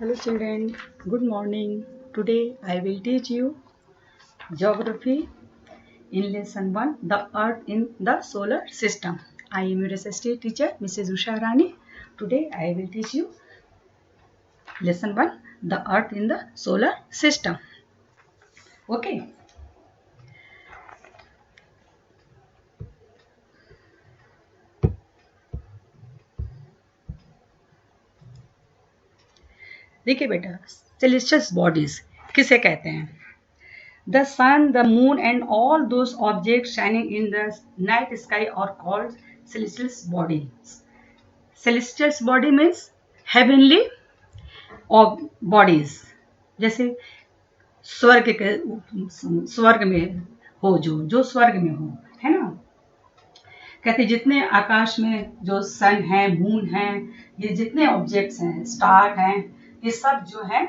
Hello children, good morning. Today I will teach you geography in lesson 1, the earth in the solar system. I am your assistant teacher Mrs. Usha Rani. Today I will teach you lesson 1, the earth in the solar system. Okay. देखिए बेटा, celestial bodies किसे कहते हैं? The sun, the moon and all those objects shining in the night sky are called celestial bodies. Celestial body means heavenly bodies. जैसे स्वर्ग में हो, जो स्वर्ग में हो, है ना. कहते जितने आकाश में जो सन है, मून है, ये जितने ऑब्जेक्ट्स हैं, स्टार हैं, ये सब जो है,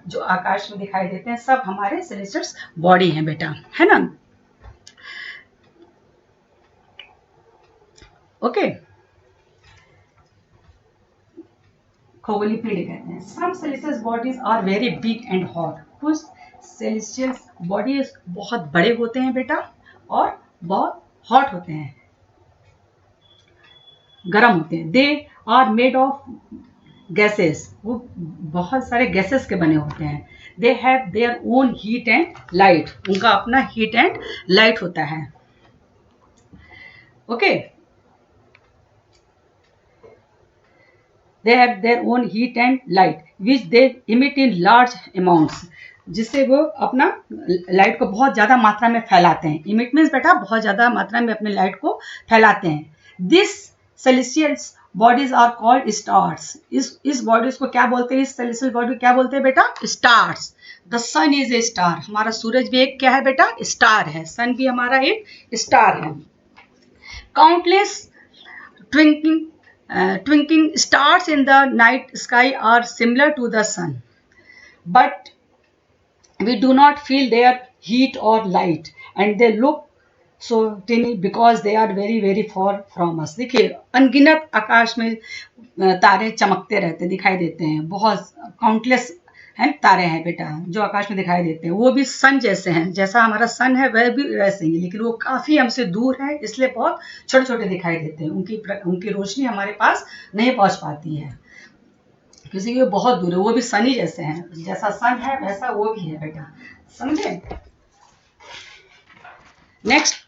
जो आकाश में दिखाई देते हैं, सब हमारे सेलेस्टियल बॉडी हैं बेटा, है ना. ओके. खगोलीय पिंड कहते हैं. Some celestial bodies are very big and hot. कुछ सेलेस्टियल बॉडीज बहुत बड़े होते हैं बेटा और बहुत हॉट होते हैं, गर्म होते हैं. They are made of gases. वो बहुत सारे गैसेस के बने होते हैं. They have their own heat and light. उनका अपना हीट एंड लाइट होता है. Okay. They have their own heat and light which they emit in large amounts. जिससे वो अपना लाइट को बहुत ज़्यादा मात्रा में फैलाते हैं. इमिट मीन्स बेटा बहुत ज़्यादा मात्रा में अपने लाइट को फैलाते हैं. This celestial bodies are called stars. इस बॉडीज को क्या बोलते हैं? इस सेलेस्टियल बॉडी को क्या बोलते हैं बेटा? Stars. The sun is a star. हमारा सूरज भी एक क्या है बेटा? स्टार है. सन भी हमारा एक स्टार है. Countless twinkling stars in the night sky are similar to the sun, but we do not feel their heat or light, and they look so tiny because they are very very far from us. देखिए अनगिनत आकाश में तारे चमकते रहते दिखाई देते हैं. बहुत काउंटलेस हैं तारे हैं बेटा जो आकाश में दिखाई देते हैं. वो भी सन जैसे हैं. जैसा हमारा सन है वह भी वैसे ही, लेकिन वो काफ़ी हमसे दूर है, इसलिए बहुत छोटे छोटे दिखाई देते हैं. उनकी रोशनी हमारे पास नहीं पहुंच पाती है क्योंकि वो बहुत दूर है. वो भी सन ही जैसे हैं. जैसा सन है वैसा वो भी है बेटा. समझे? नेक्स्ट.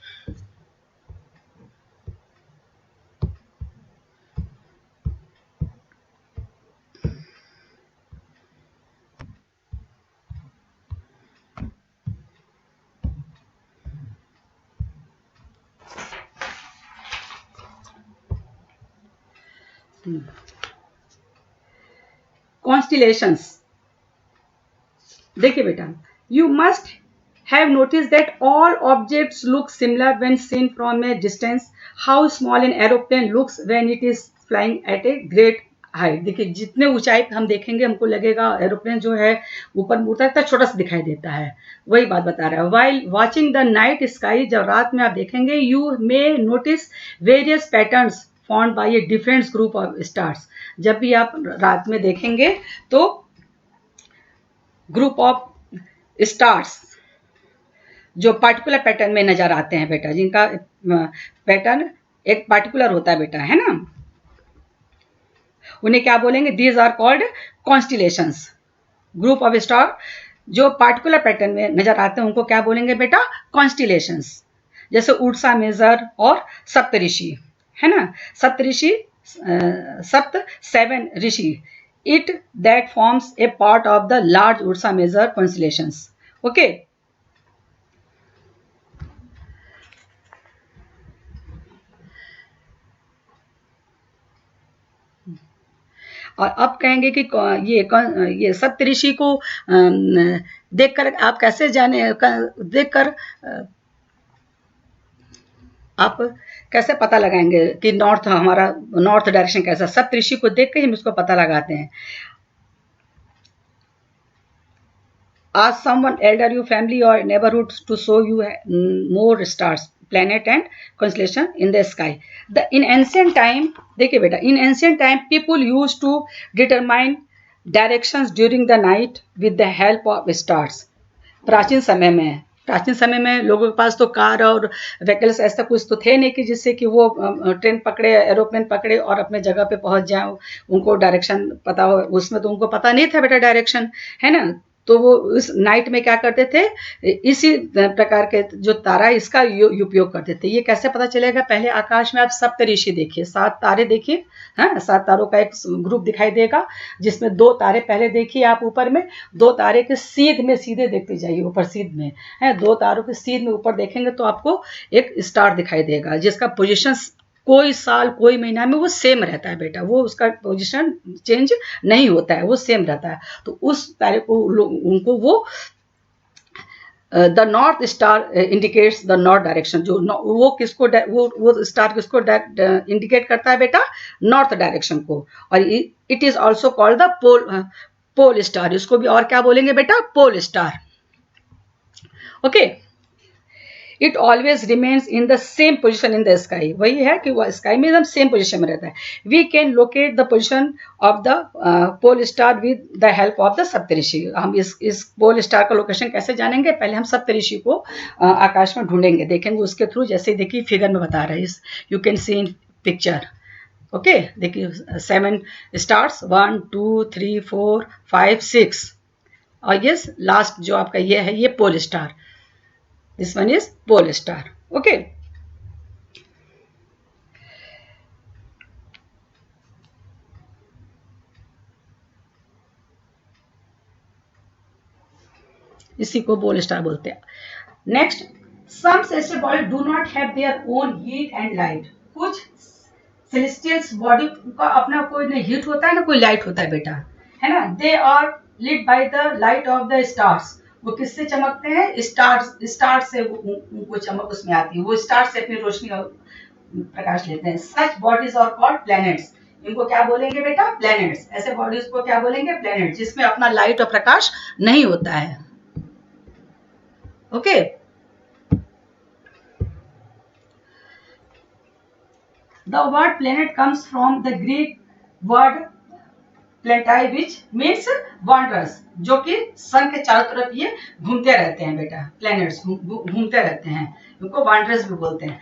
कॉन्स्टिलेशंस. देखिए बेटा, you must have notice that all objects look similar when seen from a distance. How small an aeroplane looks when it is flying at a great height. देखिए जितने ऊंचाई पर हम देखेंगे हमको लगेगा एरोप्लेन जो है ऊपर उड़ता है छोटा सा दिखाई देता है. वही बात बता रहा है. While watching the night sky, जब रात में आप देखेंगे, you may notice various patterns formed by a different group of stars. जब भी आप रात में देखेंगे तो ग्रुप ऑफ स्टार्स जो पार्टिकुलर पैटर्न में नजर आते हैं बेटा, जिनका पैटर्न एक पार्टिकुलर होता है बेटा, है ना, उन्हें क्या बोलेंगे? These are called constellations. Group of star जो पार्टिकुलर पैटर्न में नजर आते हैं उनको क्या बोलेंगे बेटा? कॉन्स्टिलेशंस. जैसे उर्सा मेजर और सप्तऋषि, है ना. सप्तऋषि, सप्त 7 ऋषि. It that forms a part of the large Ursa Major constellations. Okay. और अब कहेंगे कि ये सप्तऋषि को देखकर आप कैसे जाने, देखकर आप कैसे पता लगाएंगे कि नॉर्थ, हमारा नॉर्थ डायरेक्शन कैसा? सप्तऋषि को देख के हम इसको पता लगाते हैं. Ask someone elder your family or neighborhood to show you more stars, planet and constellation in the sky. In ancient time, देखिए बेटा, in ancient time people used to determine directions during the night with the help of stars. प्राचीन समय में लोगों के पास तो car और vehicles ऐसा कुछ तो थे नहीं कि जिससे कि वो ट्रेन पकड़े, एरोप्लेन पकड़े और अपने जगह पे पहुंच जाए, उनको डायरेक्शन पता हो। उसमें तो उनको पता नहीं था बेटा डायरेक्शन, है ना। तो वो उस नाइट में क्या करते थे, इसी प्रकार के जो तारा इसका उपयोग करते थे। ये कैसे पता चलेगा, पहले आकाश में आप सप्तऋषि देखिए, 7 तारे देखिए, हाँ 7 तारों का एक ग्रुप दिखाई देगा, जिसमें 2 तारे पहले देखिए आप ऊपर में, 2 तारे के सीध में सीधे देखते जाइए, ऊपर सीध में है, 2 तारों के सीध में ऊपर देखेंगे तो आपको एक स्टार दिखाई देगा, जिसका पोजीशन कोई साल कोई महीना में वो सेम रहता है बेटा, वो उसका पोजीशन चेंज नहीं होता है, वो सेम रहता है। तो उस तारे को उनको वो the north star indicates the north direction. जो वो किसको वो स्टार किसको इंडिकेट करता है बेटा, नॉर्थ डायरेक्शन को। और it is also called the pole star. इसको भी और क्या बोलेंगे बेटा, pole star. Okay, it always remains in the same position in the sky. वही है कि वो स्काई में एकदम सेम पोजिशन में रहता है। We can locate the position of the pole star with the help of the Saptarishi. हम इस पोल स्टार का लोकेशन कैसे जानेंगे, पहले हम सप्तऋषि को आकाश में ढूंढेंगे, देखेंगे उसके थ्रू। जैसे देखिए फिगर में बता रहा है, you can see in picture. Okay, देखिए 7 स्टार्स, 1 2 3 4 5 6, और ये लास्ट जो आपका ये है, ये pole star. This one is pole star. Okay. इसी को पोल स्टार बोलते हैं। Next, some celestial bodies do not have their own heat and light. कुछ celestial बॉडी का अपना कोई ना हीट होता है ना कोई लाइट होता है बेटा, है ना। They are lit by the light of the stars. वो किससे चमकते हैं, स्टार से उनको चमक उसमें आती है, वो स्टार से अपनी रोशनी और प्रकाश लेते हैं। सच बॉडीज आर कॉल्ड प्लैनेट्स। इनको क्या बोलेंगे बेटा, प्लैनेट्स। ऐसे बॉडीज को क्या बोलेंगे, प्लैनेट, जिसमें अपना लाइट और प्रकाश नहीं होता है। Okay, the word planet comes from the Greek word planetai which means wanderers, जो कि सन के चारों तरफ ये घूमते रहते हैं बेटा। प्लैनेट्स घूमते रहते हैं, इनको वॉन्डरर्स भी बोलते हैं।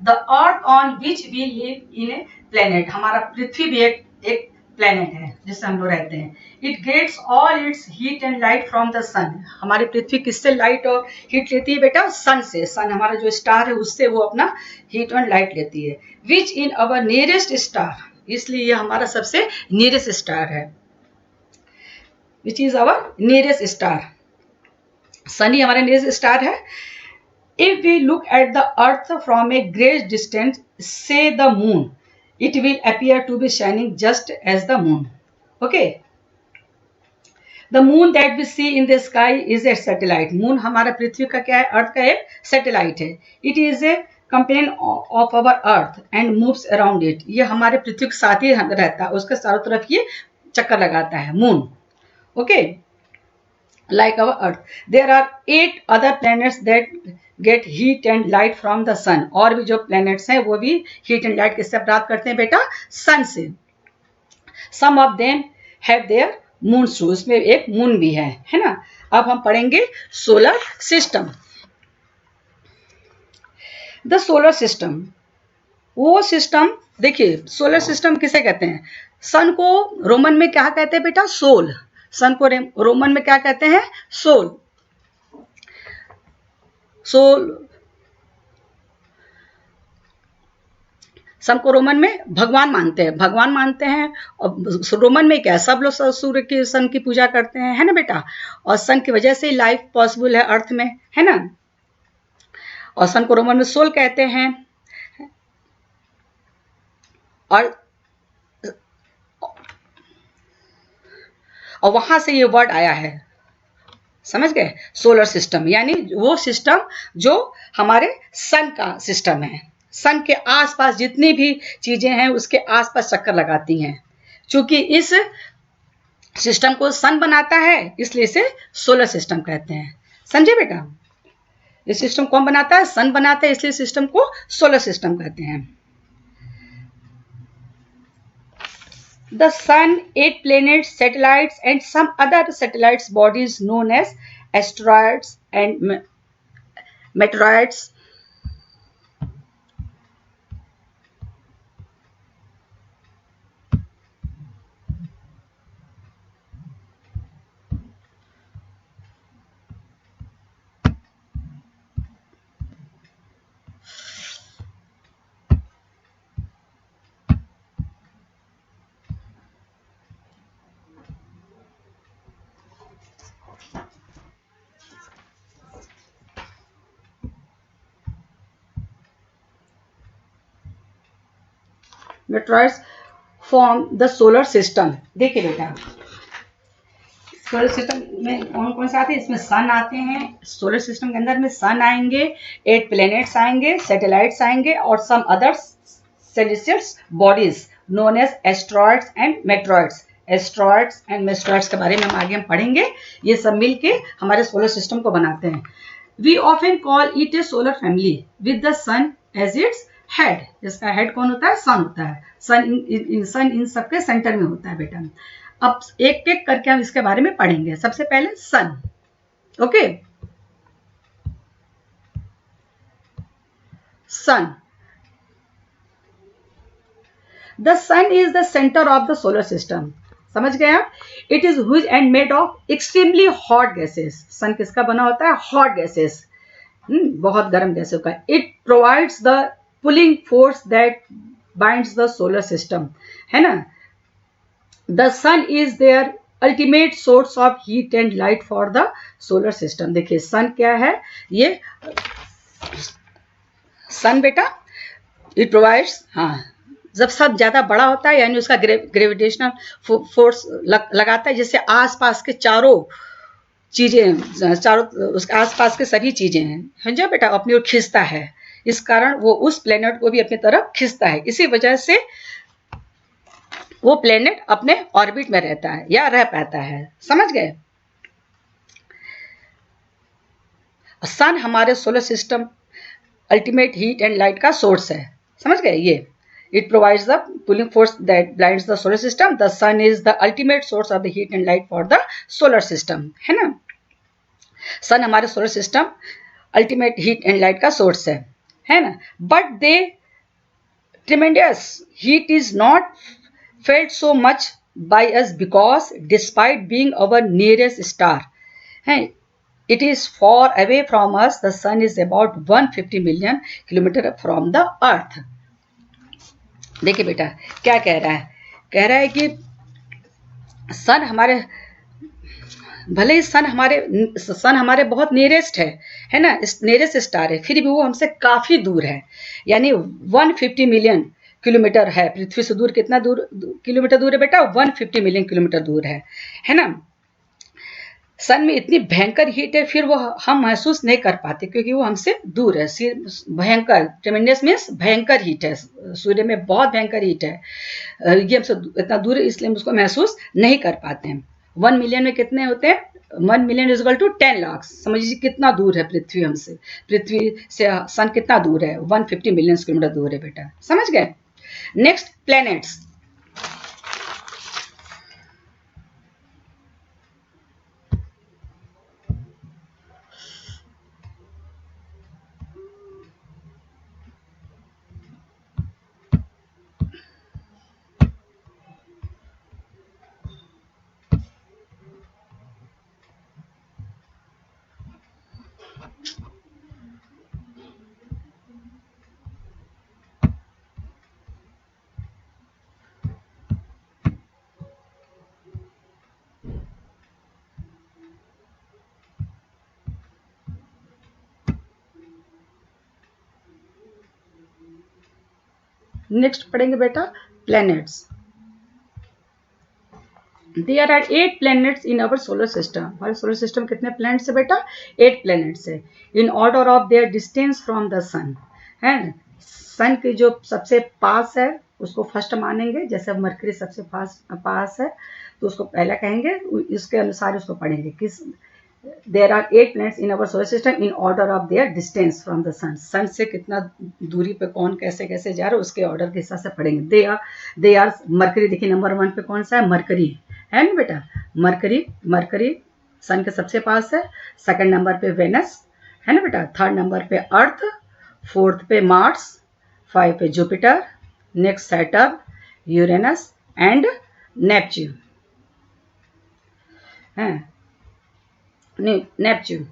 The earth on which we live in a planet. हमारा पृथ्वी भी एक प्लैनेट है जिससे हम लोग रहते हैं। It gets all its heat and light from the sun. हमारी पृथ्वी किससे लाइट और हीट लेती है बेटा, सन से। सन हमारा जो स्टार है उससे वो अपना हीट एंड लाइट लेती है। विच इन अवर नियरेस्ट स्टार, इसलिए ये हमारा सबसे नियरेस्ट स्टार है। Which is our nearest star, sun ही हमारा नियरेस्ट स्टार है। If we look at the earth from a great distance, say the moon, it will appear to be shining just as the moon. Okay, the moon that we see in the sky is a satellite. moon हमारा पृथ्वी का क्या है, अर्थ का एक satellite है। it is a companion of our earth and moves around it. ये हमारे पृथ्वी के साथ ही रहता है, उसके चारों तरफ ये चक्कर लगाता है, moon. Okay, like our earth, there are 8 other planets that get heat and light from the sun. और भी जो planets हैं वो भी heat and light किससे प्राप्त करते हैं बेटा, sun से। some of them have their moons too. इसमें एक मून भी है ना। अब हम पढ़ेंगे solar system. The solar system, वो सिस्टम, देखिए सोलर सिस्टम किसे कहते हैं, सन को रोमन में क्या कहते हैं बेटा, सोल। सन को रोमन में क्या कहते हैं, सोल। सोल, सन को रोमन में भगवान मानते हैं, भगवान मानते हैं। और रोमन में क्या है, सब लोग सूर्य की, सन की पूजा करते हैं, है ना बेटा। और सन की वजह से लाइफ पॉसिबल है अर्थ में, है ना। और सन को रोमन में सोल कहते हैं। और वहां से ये वर्ड आया है, समझ गए, सोलर सिस्टम, यानी वो सिस्टम जो हमारे सन का सिस्टम है। सन के आसपास जितनी भी चीजें हैं उसके आसपास चक्कर लगाती हैं। क्योंकि इस सिस्टम को सन बनाता है इसलिए इसे सोलर सिस्टम कहते हैं। समझे बेटा, इस सिस्टम कौन बनाता है, सन बनाता है, इसलिए सिस्टम को सोलर सिस्टम कहते हैं। The sun, 8 planets, satellites, and some other satellites bodies known as asteroids and meteoroids. Meteoroids form the solar system. देखिए बेटा, सोलर सिस्टम में कौन कौन से आते हैं? इसमें सन आते हैं, सोलर सिस्टम के अंदर में सन आएंगे, 8 प्लैनेट्स आएंगे, सैटेलाइट्स आएंगे और some other celestial bodies known as asteroids and meteoroids. Asteroids and meteoroids के बारे में हम आगे पढ़ेंगे. ये सब मिलके हमारे सोलर सिस्टम को बनाते हैं. We often call it a solar family with the sun as its head. इसका हेड कौन होता है? सन होता है. सन इन सबके सेंटर में होता है बेटा. अब एक एक करके हम इसके बारे में पढ़ेंगे. सबसे पहले sun. Okay, sun. The sun is the centre of the solar system. समझ गए आप? It is huge and made of extremely hot gases. Sun किसका बना होता है? Hot gases. बहुत गर्म गैसों का. It provides the pulling force that binds the solar system. है ना? The sun is their ultimate source of heat and light for the solar system. देखिए सन क्या है? ये सन बेटा, इट प्रोवाइड्स, हाँ, जब सब ज्यादा बड़ा होता है यानी उसका ग्रेविटेशनल फोर्स लगाता है, जिससे आसपास के चारों चीजें, चारों उसके आसपास के सभी चीजें हैं, समझो बेटा, अपनी ओर खींचता है. इस कारण वो उस प्लेनेट को भी अपनी तरफ खींचता है. इसी वजह से वो प्लेनेट अपने ऑर्बिट में रहता है या रह पाता है. समझ गए? सन हमारे solar system ultimate heat and light का सोर्स है. समझ गए? ये it provides the pulling force that binds the solar system. The sun is the ultimate source of the heat and light for the solar system. है ना? Sun हमारे solar system ultimate heat and light का source है ना? But the tremendous heat is not felt so much by us because despite being our nearest star, it is far away from us. The sun is about 150 million kilometer from the earth. देखिए बेटा क्या कह रहा है? कह रहा है कि सन हमारे, भले ही सन हमारे बहुत नियरेस्ट है ना, नियरेस्ट स्टार है, फिर भी वो हमसे काफी दूर है. यानी 150 मिलियन किलोमीटर है. पृथ्वी से दूर कितना दूर किलोमीटर दूर है बेटा? 150 मिलियन किलोमीटर दूर है ना? सन में इतनी भयंकर हीट है, फिर वो हम महसूस नहीं कर पाते क्योंकि वो हमसे दूर है. भयंकर, ट्रेमेंडस मीन्स भयंकर हीट है. सूर्य में बहुत भयंकर हीट है, ये हमसे इतना दूर है, इसलिए हम उसको महसूस नहीं कर पाते हैं. 1 मिलियन में कितने होते हैं? 1 million is equal to 10 lakh. समझिए कितना दूर है पृथ्वी हमसे. पृथ्वी से सन कितना दूर है? 150 मिलियन किलोमीटर दूर है बेटा. समझ गए? Next, planets. नेक्स्ट पढ़ेंगे बेटा planets. There are 8 planets in our solar system. हमारे सोलर सिस्टम कितने प्लैनेट्स है बेटा? 8 प्लैनेट्स है. In order of their distance from the sun. है सन के जो सबसे पास है उसको फर्स्ट मानेंगे. जैसे मरकरी सबसे पास है तो उसको पहला कहेंगे. इसके अनुसार उसको पढ़ेंगे. किस there are 8 planets in our solar system in order of their distance from the sun. Sun से कितना दूरी पे कौन कैसे कैसे जा रहा है उसके ऑर्डर के हिसाब से पढ़ेंगे। दे आर मरकरी, देखिए नंबर 1 पे कौन सा है, मरकरी है ना बेटा, मरकरी, मरकरी सन के सबसे पास है। सेकंड नंबर पे वेनस है ना बेटा, थर्ड नंबर पे अर्थ, फोर्थ पे मार्स, 5 पे Jupiter, next Saturn, Uranus and Neptune है, नेपच्यून।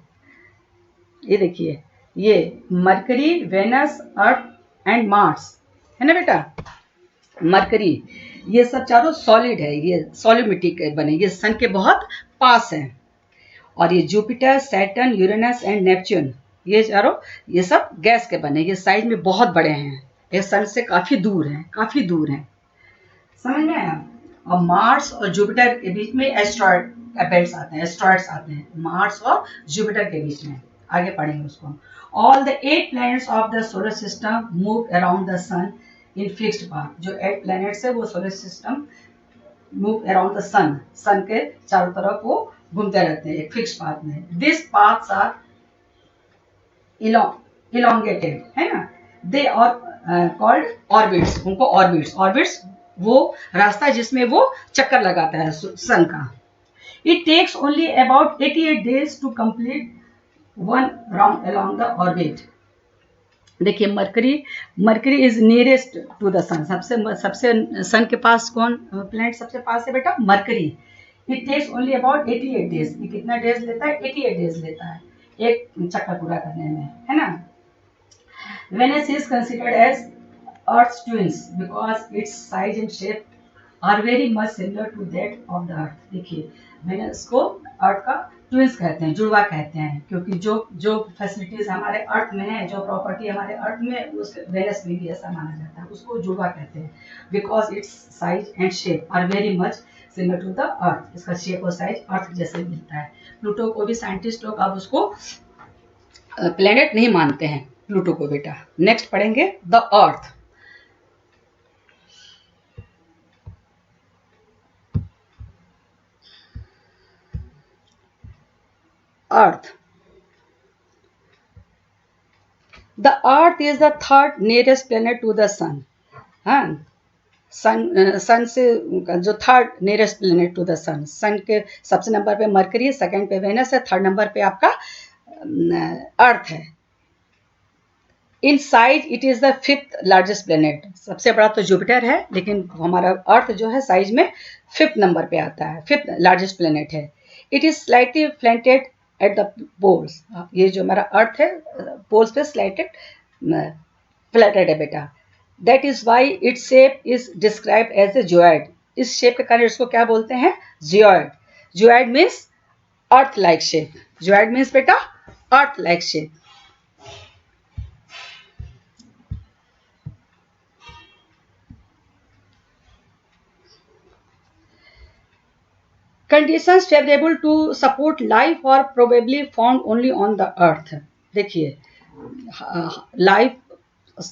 ये देखिए, ये Mercury, Venus, Earth and Mars है ना बेटा। मरकरी ये सब चारों सॉलिड है, ये सॉलिड मिट्टी के बने, ये सन के बहुत पास हैं। और ये Jupiter, Saturn, Uranus and Neptune ये चारों, ये सब गैस के बने, ये साइज में बहुत बड़े हैं, ये सन से काफी दूर हैं, काफी दूर हैं, समझ में आया। और मार्स और जुपिटर के बीच में एस्ट्रॉयड बेल्ट्स आते हैं, एस्ट्रॉयड्स आते हैं मार्स और जुपिटर के बीच में, आगे पढ़ेंगे उसको। All the 8 planets of the solar system move around the sun in fixed path. जो 8 प्लैनेट्स है वो solar system move around the sun, sun के चारों तरफ वो घूमते रहते हैं एक फिक्स पाथ में। दिस पाथ्स आर इलोंगेटेड है ना, दे आर कॉल्ड ऑर्बिट्स, उनको ऑर्बिट्स, ऑर्बिट्स वो रास्ता जिसमें वो चक्कर लगाता है सन का। It takes only about 88 days to complete one round along the orbit. देखिए Mercury, Mercury is nearest to the sun, सबसे सन के पास कौन प्लैनेट सबसे पास है बेटा, Mercury. It takes only about 88 days, ये कितना डेज लेता है, 88 days लेता है एक चक्कर पूरा करने में, है ना। Venus is considered as Earth's twins because its size and shape are very much similar to that of the Earth। देखिए वेनस को अर्थ का ट्विंस कहते हैं, जुड़वा कहते हैं, क्योंकि जो फैसिलिटीज हमारे अर्थ में है, जो प्रॉपर्टी हमारे अर्थ में उस वेनस में भी ऐसा माना जाता है, उसको जुड़वा कहते हैं। Because its size and shape are very much similar to the earth, इसका शेप और साइज अर्थ जैसे मिलता है। प्लूटो को भी साइंटिस्ट लोग अब उसको प्लेनेट नहीं मानते हैं, प्लूटो को बेटा। नेक्स्ट पढ़ेंगे the earth. Earth. The Earth is the third nearest planet to the Sun. हाँ, सन से जो third nearest planet to the sun, sun के सबसे नंबर पे मरकरी, सेकंड पे वेनस है, थर्ड नंबर पे आपका अर्थ है। In size it is the 5th largest planet, सबसे बड़ा तो जुपिटर है, लेकिन हमारा अर्थ जो है साइज में 5th नंबर पे आता है, 5th लार्जेस्ट प्लेनेट है। It is slightly flattened at the poles, ये जो हमारा अर्थ है पोल्स पे स्लाइटेड फ्लैटेड है बेटा। That is why its shape is described as a geoid. इस शेप के कारण इसको क्या बोलते हैं, geoid. Geoid means earth like shape, geoid means बेटा earth like shape. Conditions favourable to support life और probably found only on the earth. देखिए लाइफ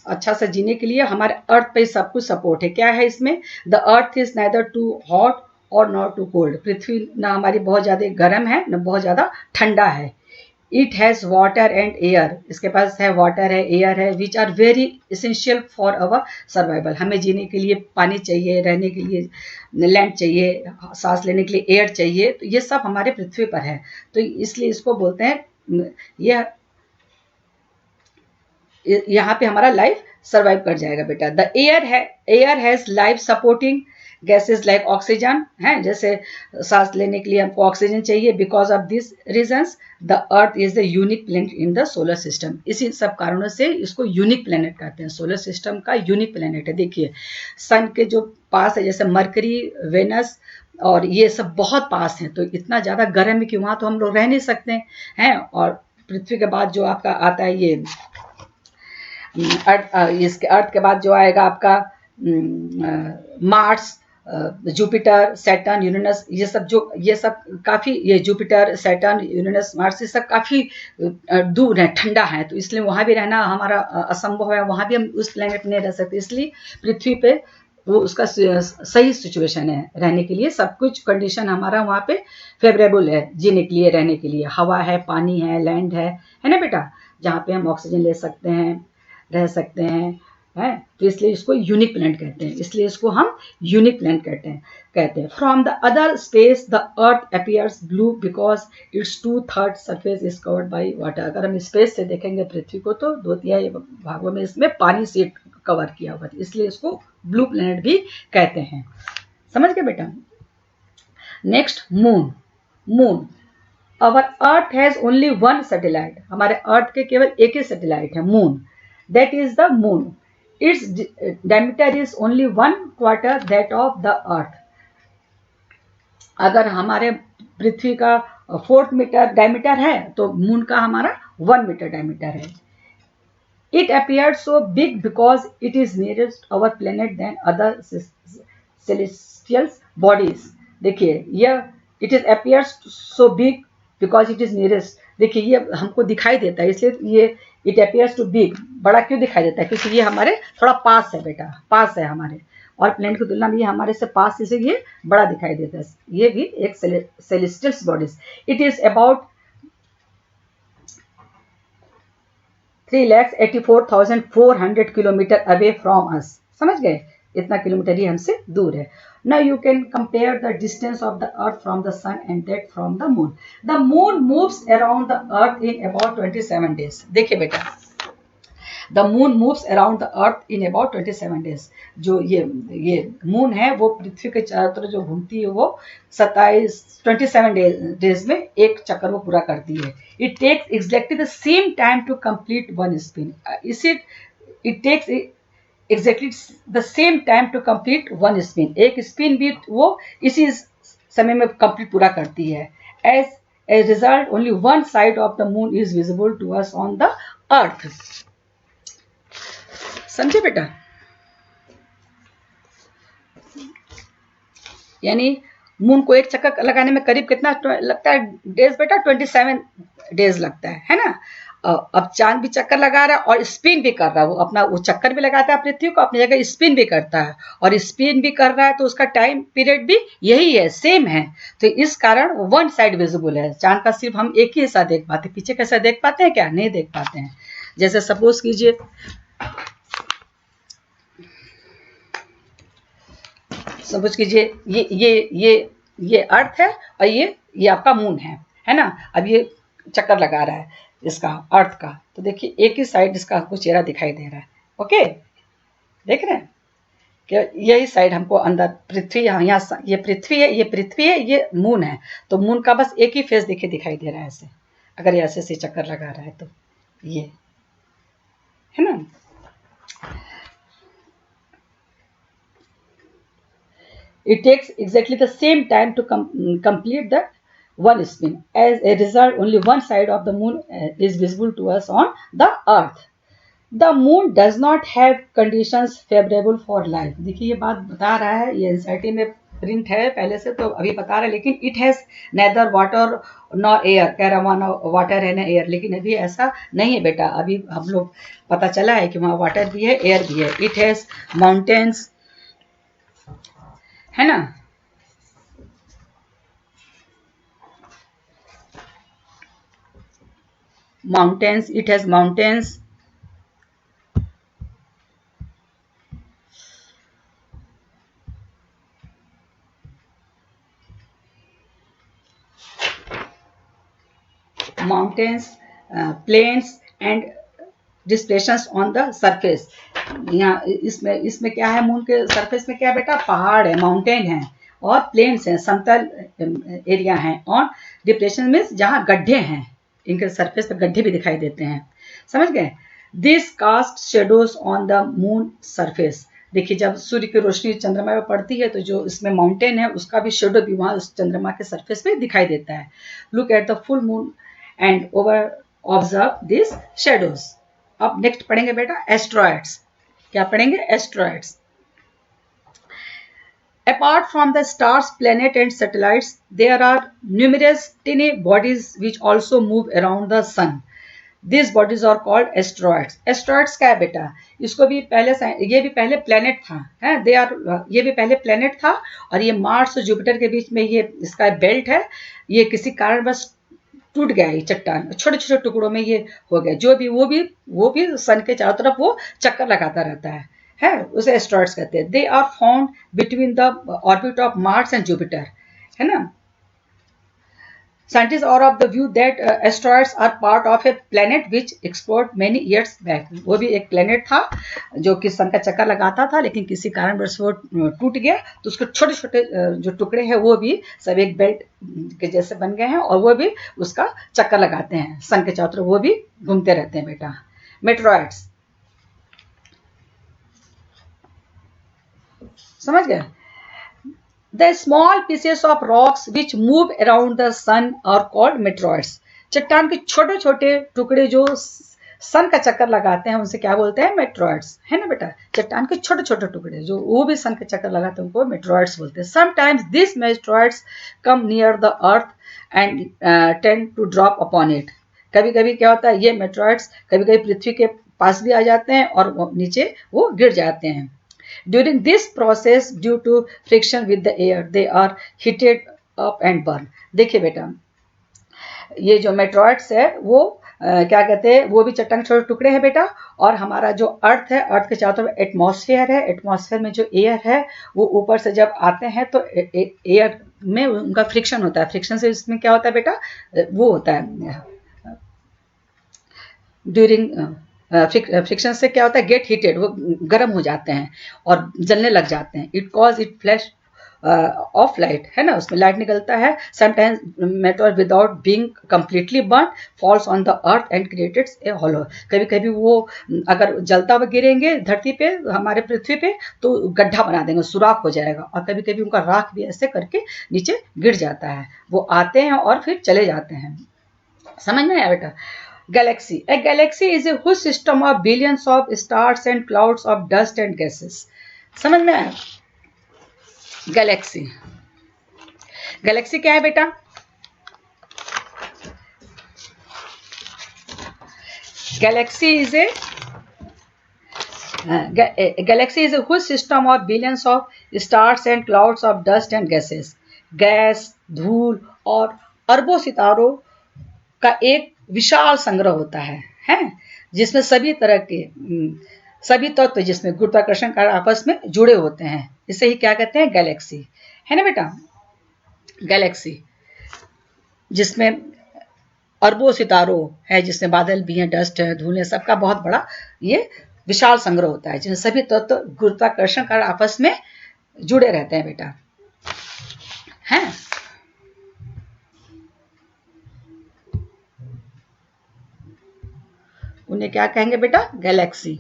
अच्छा से जीने के लिए हमारे अर्थ पे सब कुछ सपोर्ट है। क्या है इसमें, the earth is neither too hot और नॉट टू कोल्ड। पृथ्वी ना हमारी बहुत ज़्यादा गर्म है न बहुत ज़्यादा ठंडा है। It has water and air, इसके पास है वाटर है, एयर है, which are very essential for our survival. हमें जीने के लिए पानी चाहिए, रहने के लिए लैंड चाहिए, सांस लेने के लिए एयर चाहिए, तो ये सब हमारे पृथ्वी पर है। तो इसलिए इसको बोलते हैं, ये यहाँ पे हमारा लाइफ सर्वाइव कर जाएगा बेटा। The air has life supporting gases like oxygen है, जैसे सांस लेने के लिए हमको ऑक्सीजन चाहिए। Because of this reasons the earth is the unique planet in the solar system. इसी सब कारणों से इसको यूनिक प्लेनेट कहते हैं, सोलर सिस्टम का यूनिक प्लेनेट है। देखिए सन के जो पास है, जैसे मरकरी, वेनस और ये सब बहुत पास हैं, तो इतना ज़्यादा गर्म है कि वहाँ तो हम लोग रह नहीं सकते हैं। और पृथ्वी के बाद जो आपका आता है ये इसके अर्थ के बाद जो आएगा आपका मार्स, जुपिटर, सैटर्न, यूरेनस, ये सब काफ़ी, ये जुपिटर, सैटर्न, यूरेनस, मार्स ये सब काफ़ी दूर है, ठंडा है, तो इसलिए वहाँ भी रहना हमारा असंभव है, वहाँ भी हम उस प्लेनेट में नहीं रह सकते। इसलिए पृथ्वी पे वो उसका सही सिचुएशन है रहने के लिए, सब कुछ कंडीशन हमारा वहाँ पे फेवरेबल है जीने के लिए, रहने के लिए। हवा है, पानी है, लैंड है ना बेटा, जहाँ पे हम ऑक्सीजन ले सकते हैं, रह सकते हैं। तो इसलिए इसको यूनिक प्लैनेट कहते हैं, इसलिए इसको हम यूनिक प्लैनेट कहते हैं। From the other space the earth appears blue because it's 2/3 surface is covered by water. अगर हम स्पेस से देखेंगे पृथ्वी को तो 2/3 भागों में इसमें पानी से कवर किया हुआ है, इसलिए इसको ब्लू प्लैनेट भी कहते हैं। समझ गए बेटा। Next moon. Moon, our earth has only one satellite, हमारे अर्थ के केवल एक ही सैटेलाइट है moon, that is the moon. Its diameter is only 1/4 that of the अर्थ। अगर हमारे पृथ्वी का 4 मीटर डायमीटर है तो मून का हमारा 1 मीटर डायमीटर है। It appeared so big because it is nearest our planet than other celestial bodies. देखिए यह it is appears so big because it is nearest, देखिए ये हमको दिखाई देता है, इसलिए ये it appears to big, बड़ा क्यों दिखाई देता है, क्योंकि ये हमारे थोड़ा पास है बेटा, पास है हमारे, और प्लेनेट की तुलना में ये हमारे से पास, इसे ये बड़ा दिखाई देता है। ये भी एक celestial bodies. It is about 3,84,400 kilometre away from us. समझ गए, इतना किलोमीटर ही हमसे दूर है। Now you can compare the distance of the earth from the sun and that from the moon. The moon moves around the earth in about 27 days. देखिए बेटा, the moon moves around the earth in about 27 days. जो ये moon है वो पृथ्वी के चारों तरफ जो घूमती है वो 27 डेज में एक चक्कर वो पूरा करती है। It takes exactly the same time to complete one spin. It takes exactly the same time to complete one spin. एक स्पिन भी वो इसी समय में कंप्लीट पूरा करती है। As a result only one side of the moon is visible to us on the earth. समझे बेटा, यानी मून को एक चक्कर लगाने में करीब कितना लगता है डेज बेटा, 27 डेज लगता है ना। अब चांद भी चक्कर लगा रहा है और स्पिन भी कर रहा है, वो अपना वो चक्कर भी लगाता है पृथ्वी को, अपनी जगह स्पिन भी करता है, और स्पिन भी कर रहा है तो उसका टाइम पीरियड भी यही है, सेम है। तो इस कारण वन साइड विजिबल है। चांद का सिर्फ हम एक ही हिस्सा देख पाते, पीछे कैसा देख पाते हैं क्या, नहीं देख पाते हैं। जैसे सपोज कीजिए, सपोज कीजिए ये अर्थ है और ये आपका मून है ना। अब ये चक्कर लगा रहा है इसका अर्थ का, तो देखिए एक ही साइड इसका हमको चेहरा दिखाई दे रहा है। ओके, देख रहे हैं कि यही साइड हमको अंदर पृथ्वी, यहाँ ये पृथ्वी है, ये मून है, तो मून का बस एक ही फेस दिखाई दे रहा है ऐसे, अगर ये ऐसे चक्कर लगा रहा है तो ये है ना। It takes exactly the same time to complete the one spin. As a result, only one side of the moon is visible to us on the earth. The moon does not have conditions favorable for life. देखिए ये बात बता रहा है, ये NCERT में print है पहले से, तो अभी बता रहा है, लेकिन it has neither water nor air, कह रहा वहाँ ना वाटर है ना एयर, लेकिन अभी ऐसा नहीं है बेटा। अभी हम लोग पता चला है कि वहाँ वाटर भी है, एयर भी है। इट हैज माउंटेन्स, है ना, mountains, it has mountains, plains and displacements on the surface. यहाँ इसमें क्या है, मून के सरफेस में क्या है बेटा, पहाड़ है, माउंटेन है, और प्लेन्स हैं, समतल एरिया है, और डिप्रेशन मीन्स जहाँ गड्ढे हैं, इनके सरफेस पे गड्ढे भी दिखाई देते हैं। समझ गए। This cast shadows on the moon surface. देखिए जब सूर्य की रोशनी चंद्रमा पर पड़ती है तो जो इसमें माउंटेन है उसका भी शेडो भी वहाँ उस चंद्रमा के सरफेस पे दिखाई देता है। Look at the full moon and over observe this shadows. अब नेक्स्ट पढ़ेंगे बेटा एस्ट्रॉयड्स। क्या पढ़ेंगे, asteroids. Apart from the stars, planets and satellites, there are numerous tiny bodies which also move around the sun. This bodies are called asteroids. Asteroids क्या है बेटा? इसको भी पहले, ये भी पहले प्लेनेट था, है, दे आर, ये भी पहले प्लेनेट था, और ये मार्स और जुपिटर के बीच में ये इसका बेल्ट है। ये किसी कारण बस टूट गया, ये चट्टान छोटे छोटे टुकड़ों में ये हो गया। जो भी वो भी सन के चारों तरफ वो चक्कर लगाता रहता है, उसे एस्ट्रॉइड्स कहते हैं। They are found between the orbit of Mars and Jupiter, है ना। Scientists are of the view that asteroids are part of a planet which explored many years back. वो भी एक planet था जो कि सन का चक्कर लगाता था, लेकिन किसी कारणवश वो टूट गया, तो उसके छोटे छोटे जो टुकड़े हैं वो भी सब एक बेल्ट के जैसे बन गए हैं, और वो भी उसका चक्कर लगाते हैं सन के चारों तरफ, वो भी घूमते रहते हैं बेटा। मेट्रॉइड्स, समझ गए? The small pieces of rocks which move around the sun are called meteoroids. चट्टान के छोटे छोटे टुकड़े जो सन का चक्कर लगाते हैं उनसे क्या बोलते हैं? मेट्रॉइड्स, है ना बेटा। चट्टान के छोटे छोटे टुकड़े जो वो भी सन के चक्कर लगाते हैं उनको मेट्रॉइड्स बोलते हैं। Sometimes this meteoroids come near the earth and tend to drop upon it. कभी कभी क्या होता है, ये मेट्रॉइड्स कभी कभी पृथ्वी के पास भी आ जाते हैं और नीचे वो गिर जाते हैं। During this process, due to friction with the air, they are heated up and burned. देखिए बेटा, ये जो मेट्रॉइड्स है वो क्या कहते हैं, वो भी चट्टान छोटे टुकड़े हैं बेटा, और हमारा जो अर्थ है, अर्थ के चारों तरफ एटमॉस्फेयर है, एटमॉस्फेयर में जो एयर है वो ऊपर से जब आते हैं तो एयर में उनका फ्रिक्शन होता है। फ्रिक्शन से इसमें क्या होता है बेटा, वो होता है ड्यूरिंग फ्रिक्शन से क्या होता है, गेट हीटेड, वो गर्म हो जाते हैं और जलने लग जाते हैं। It cause it flash of light, है ना, उसमें लाइट निकलता है। Sometimes metal without being completely burn falls on the earth and creates a hollow. कभी कभी वो अगर जलता हुआ गिरेंगे धरती पे, हमारे पृथ्वी पे, तो गड्ढा बना देंगे, सुराख हो जाएगा, और कभी कभी उनका राख भी ऐसे करके नीचे गिर जाता है। वो आते हैं और फिर चले जाते हैं। समझ में आया बेटा? Galaxy. A galaxy is a huge system of billions of stars and clouds of dust and gases. समझ में आया? गैलेक्सी, गैलेक्सी क्या है बेटा? Galaxy is a galaxy is a huge system of billions of stars and clouds of dust and gases. Gas, धूल और अरबों सितारों का एक विशाल संग्रह होता है, जिसमें सभी तरह के सभी तत्व जिसमें गुरुत्वाकर्षण का आपस में जुड़े होते हैं, इसे ही क्या कहते हैं? गैलेक्सी, है ना बेटा। गैलेक्सी जिसमें अरबों सितारों है, जिसमें बादल भी हैं, डस्ट है, धूल है, सबका बहुत बड़ा ये विशाल संग्रह होता है, जिसमें सभी तत्व गुरुत्वाकर्षण का आपस में जुड़े रहते हैं बेटा, हैं। उन्हें क्या कहेंगे बेटा? Galaxy.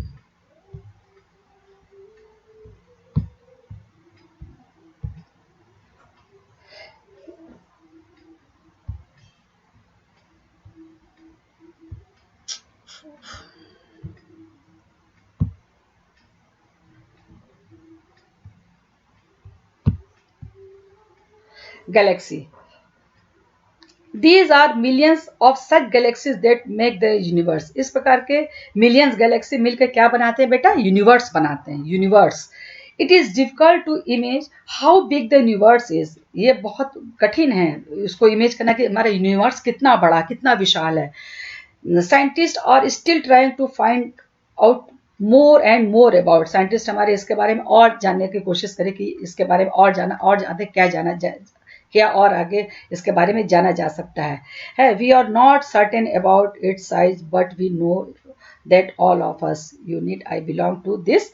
Galaxy, These are millions of such galaxies that make the universe. इस प्रकार के मिलियंस गैलेक्सी मिलकर क्या बनाते हैं बेटा? यूनिवर्स बनाते हैं, universe. It is difficult to image how big the universe is. ये बहुत कठिन है इसको इमेज करना कि हमारा यूनिवर्स कितना बड़ा, कितना विशाल है। Scientist are still trying to find out more and more about. Scientist हमारे इसके बारे में और जानने की कोशिश करें कि इसके बारे में और जाना, और ज़्यादा क्या जाना जाए, क्या और आगे इसके बारे में जाना जा सकता है। We are not certain about its size but we know that all of us unit I belong to this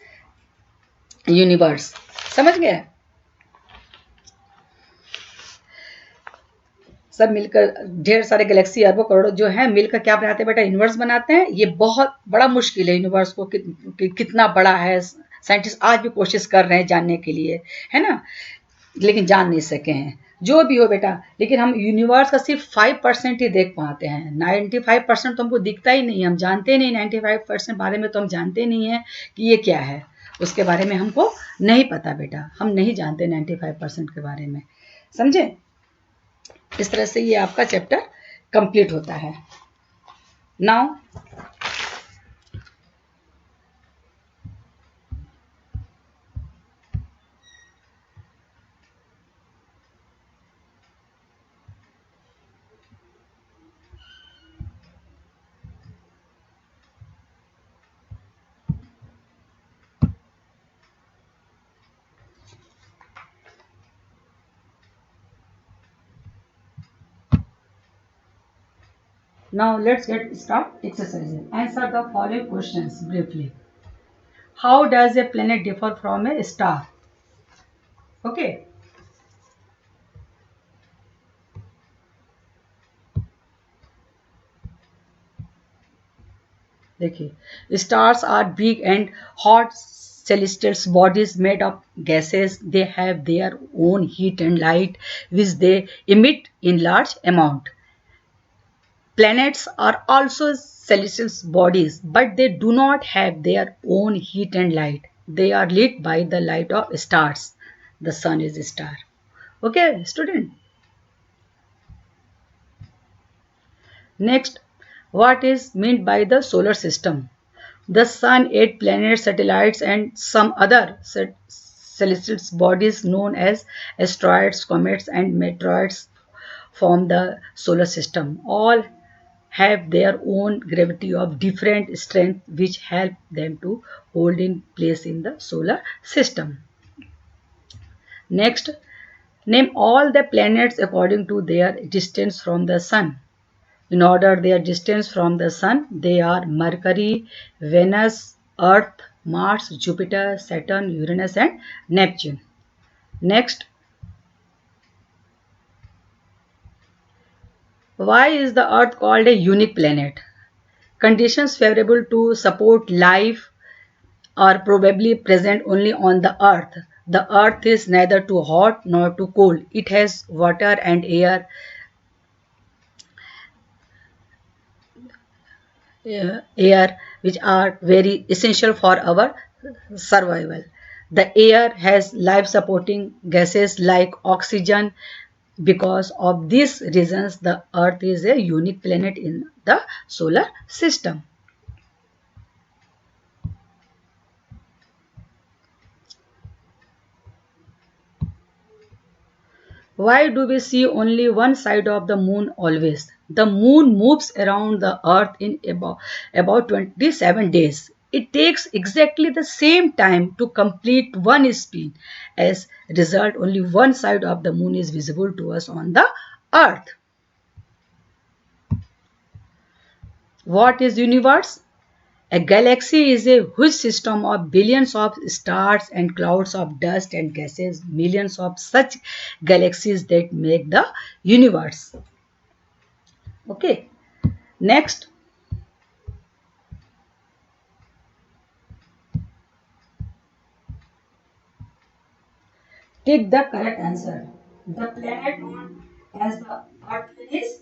universe. समझ गए? सब मिलकर ढेर सारे गैलेक्सी अरबों करोड़ों जो हैं मिलकर क्या बनाते हैं बेटा? यूनिवर्स बनाते हैं। ये बहुत बड़ा मुश्किल है यूनिवर्स को कितना बड़ा है। साइंटिस्ट आज भी कोशिश कर रहे हैं जानने के लिए, है ना, लेकिन जान नहीं सके हैं। जो भी हो बेटा, लेकिन हम यूनिवर्स का सिर्फ 5% ही देख पाते हैं। 95% तो हमको दिखता ही नहीं, हम जानते नहीं। 95% बारे में तो हम जानते नहीं है कि ये क्या है, उसके बारे में हमको नहीं पता बेटा, हम नहीं जानते 95% के बारे में। समझे? इस तरह से ये आपका चैप्टर कंप्लीट होता है। Now, now let's get start exercising. Answer the following questions briefly. How does a planet differ from a star? Okay. देखिए, stars are big and hot celestial bodies made of gases. They have their own heat and light, which they emit in large amount. Planets are also celestial bodies, but they do not have their own heat and light. They are lit by the light of stars. The sun is a star. Okay, student. Next, what is meant by the solar system? The sun, eight planets, satellites, and some other celestial bodies known as asteroids, comets, and meteoroids form the solar system. All have their own gravity of different strength, which help them to hold in place in the solar system. Next, name all the planets according to their distance from the sun. In order their distance from the sun, they are Mercury, Venus, Earth, Mars, Jupiter, Saturn, Uranus, and Neptune. Next, why is the Earth called a unique planet? Conditions favorable to support life are probably present only on the Earth. The Earth is neither too hot nor too cold. It has water and air which are very essential for our survival. The air has life supporting gases like oxygen. Because of these reasons, the Earth is a unique planet in the solar system. Why do we see only one side of the moon always? The moon moves around the earth in about 27 days. It takes exactly the same time to complete one spin. As a result, only one side of the moon is visible to us on the earth. What is universe? A galaxy is a huge system of billions of stars and clouds of dust and gases, millions of such galaxies that make the universe. Okay, next, take the correct answer. The planet known as the Earth is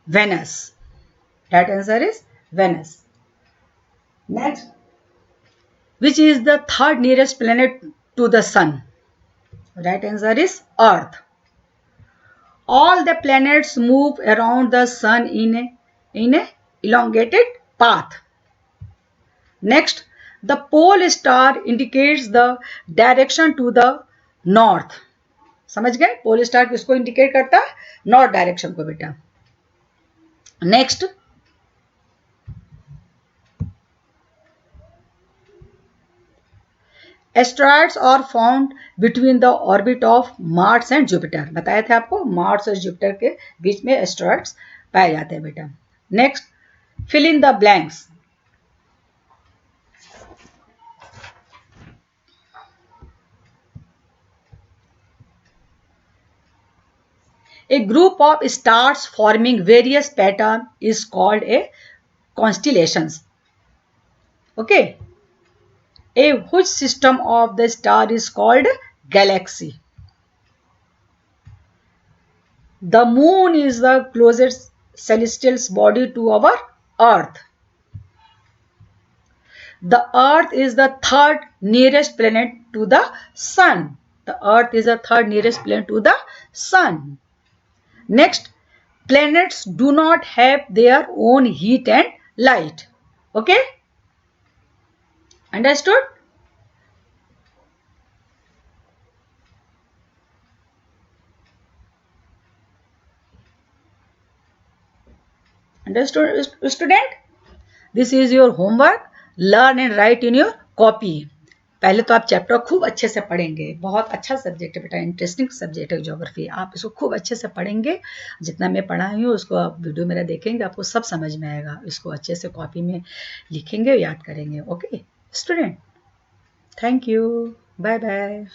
Venus. That answer is Venus. Next, which is the third nearest planet to the Sun? Right answer is Earth. All the planets move around the sun in a elongated path. Next, the pole star indicates the direction to the north. समझ गए? Pole star किसको indicate करता है? North direction को बेटा. Next, asteroids are found between the orbit of Mars and Jupiter. बताए थे आपको, मार्स और जुपिटर के बीच में एस्ट्रॉइड्स पाए जाते हैं बेटा. Next, fill in the blanks. A group of stars forming various patterns is called a constellations. Okay. A huge system of the star is called galaxy. The moon is the closest celestial body to our earth. The earth is the third nearest planet to the sun. The earth is the third nearest planet to the sun. Next, planets do not have their own heat and light. Okay? Understood? Understood, student? This is your homework. Learn and write in your copy. पहले तो आप chapter खूब अच्छे से पढ़ेंगे. बहुत अच्छा subject है बेटा, इंटरेस्टिंग सब्जेक्ट है ज्योग्राफी. आप इसको खूब अच्छे से पढ़ेंगे. जितना मैं पढ़ाई हूँ उसको आप वीडियो मेरा देखेंगे, आपको सब समझ में आएगा. इसको अच्छे से कॉपी में लिखेंगे, याद करेंगे. Okay student, thank you, bye bye.